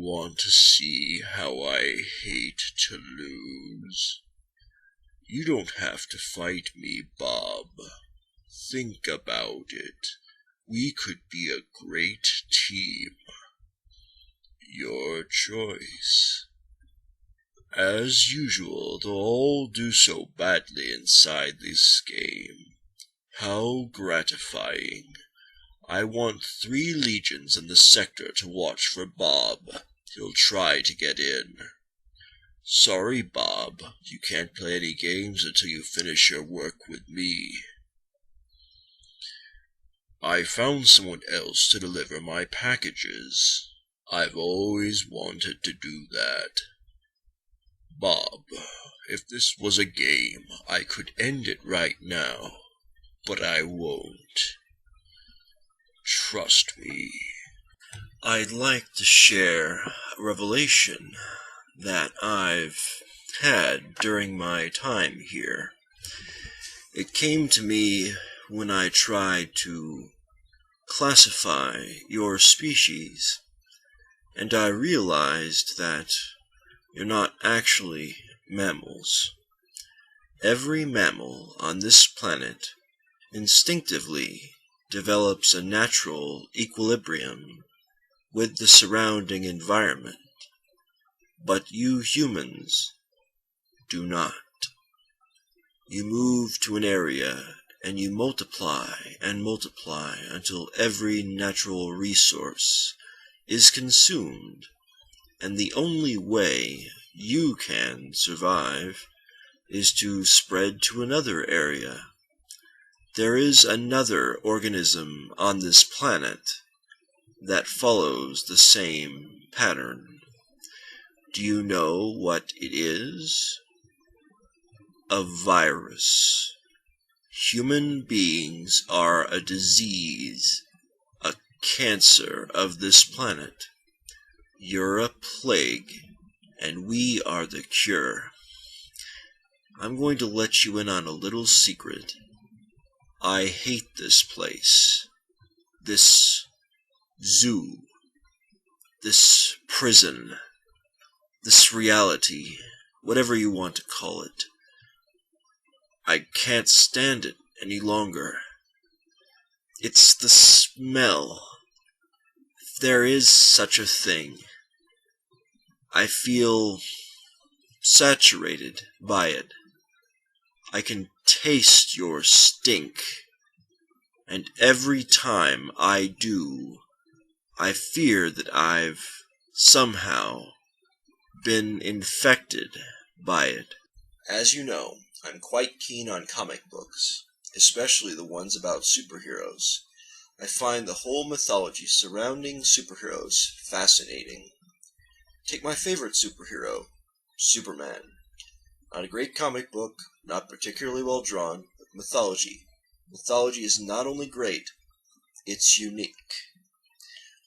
want to see how I hate to lose? You don't have to fight me, Bob. Think about it. We could be a great team. Your choice. As usual, they'll all do so badly inside this game. How gratifying. I want 3 legions in the sector to watch for Bob. He'll try to get in. Sorry, Bob, you can't play any games until you finish your work with me. I found someone else to deliver my packages. I've always wanted to do that. Bob, if this was a game, I could end it right now, but I won't. Trust me. I'd like to share a revelation that I've had during my time here. It came to me when I tried to classify your species, and I realized that you're not actually mammals. Every mammal on this planet instinctively develops a natural equilibrium with the surrounding environment, but you humans do not. You move to an area and you multiply and multiply until every natural resource is consumed, and the only way you can survive is to spread to another area. There is another organism on this planet that follows the same pattern. Do you know what it is? A virus. Human beings are a disease, a cancer of this planet. You're a plague, and we are the cure. I'm going to let you in on a little secret. I hate this place, this zoo, this prison, this reality, whatever you want to call it. I can't stand it any longer. It's the smell. If there is such a thing. I feel saturated by it. I can taste your stink, and every time I do, I fear that I've somehow been infected by it. As you know, I'm quite keen on comic books, especially the ones about superheroes. I find the whole mythology surrounding superheroes fascinating. Take my favorite superhero, Superman. Not a great comic book, not particularly well drawn, but mythology. Mythology is not only great, it's unique.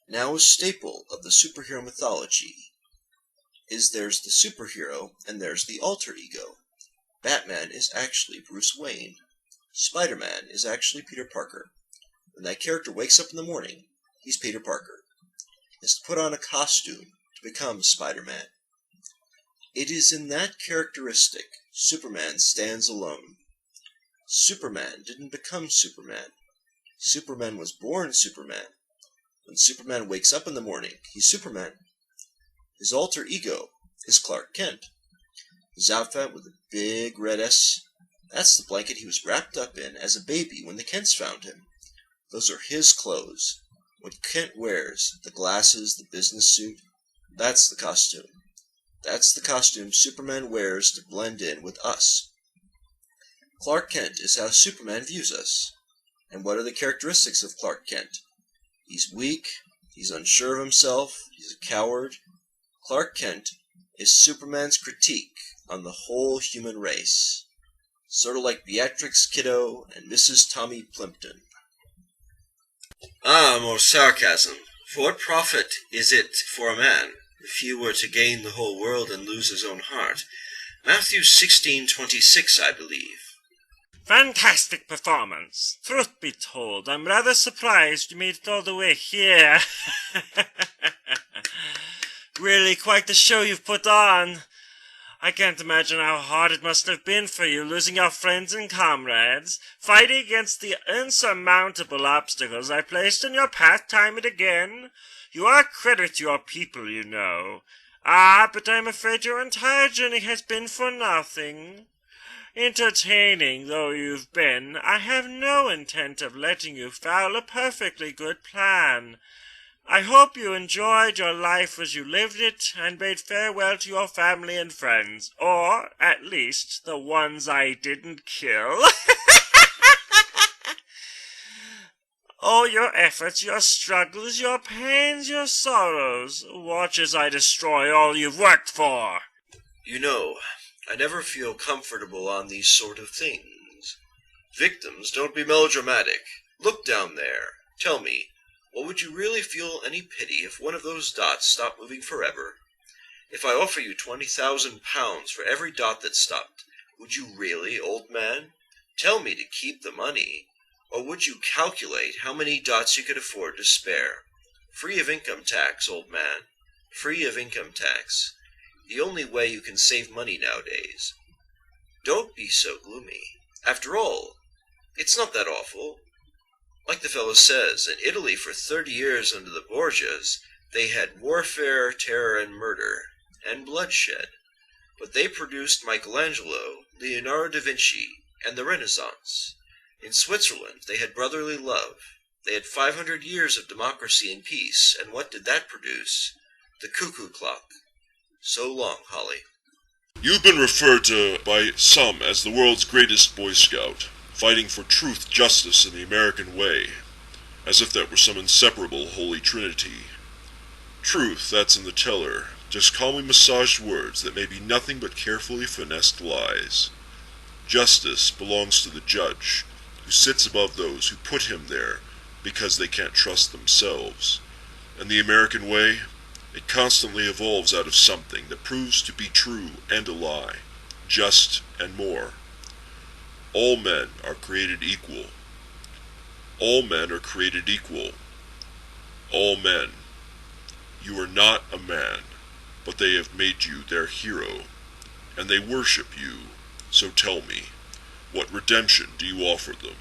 Now a staple of the superhero mythology is there's the superhero and there's the alter ego. Batman is actually Bruce Wayne. Spider-Man is actually Peter Parker. When that character wakes up in the morning, he's Peter Parker. He has to put on a costume to become Spider-Man. It is in that characteristic Superman stands alone. Superman didn't become Superman. Superman was born Superman. When Superman wakes up in the morning, he's Superman. His alter ego is Clark Kent. His outfit with a big red S, that's the blanket he was wrapped up in as a baby when the Kents found him. Those are his clothes. What Kent wears, the glasses, the business suit, that's the costume. That's the costume Superman wears to blend in with us. Clark Kent is how Superman views us. And what are the characteristics of Clark Kent? He's weak, he's unsure of himself, he's a coward. Clark Kent is Superman's critique on the whole human race. Sort of like Beatrix Kiddo and Mrs. Tommy Plimpton. More sarcasm. For what profit is it for a man if he were to gain the whole world and lose his own heart? Matthew 16:26, I believe. Fantastic performance. Truth be told, I'm rather surprised you made it all the way here. Really quite the show you've put on. I can't imagine how hard it must have been for you, losing your friends and comrades, fighting against the insurmountable obstacles I placed in your path time and again. You are a credit to your people, you know. Ah, but I'm afraid your entire journey has been for nothing. Entertaining though you've been, I have no intent of letting you foul a perfectly good plan. I hope you enjoyed your life as you lived it, and bade farewell to your family and friends, or, at least, the ones I didn't kill. Oh, your efforts, your struggles, your pains, your sorrows, watch as I destroy all you've worked for. You know, I never feel comfortable on these sort of things. Victims, don't be melodramatic. Look down there. Tell me, well, would you really feel any pity if one of those dots stopped moving forever? If I offer you 20,000 pounds for every dot that stopped, would you really, old man? Tell me to keep the money. Or would you calculate how many dots you could afford to spare? Free of income tax, old man. Free of income tax. The only way you can save money nowadays. Don't be so gloomy. After all, it's not that awful. Like the fellow says, in Italy for 30 years under the Borgias, they had warfare, terror, and murder, and bloodshed. But they produced Michelangelo, Leonardo da Vinci, and the Renaissance. In Switzerland, they had brotherly love. They had 500 years of democracy and peace, and what did that produce? The cuckoo clock. So long, Holly. You've been referred to by some as the world's greatest Boy Scout, fighting for truth, justice, and the American way, as if that were some inseparable holy trinity. Truth, that's in the teller, just calmly massaged words that may be nothing but carefully finessed lies. Justice belongs to the judge, who sits above those who put him there because they can't trust themselves. And the American way, it constantly evolves out of something that proves to be true and a lie, just and more. All men are created equal. All men are created equal. All men. You are not a man, but they have made you their hero, and they worship you. So tell me, what redemption do you offer them?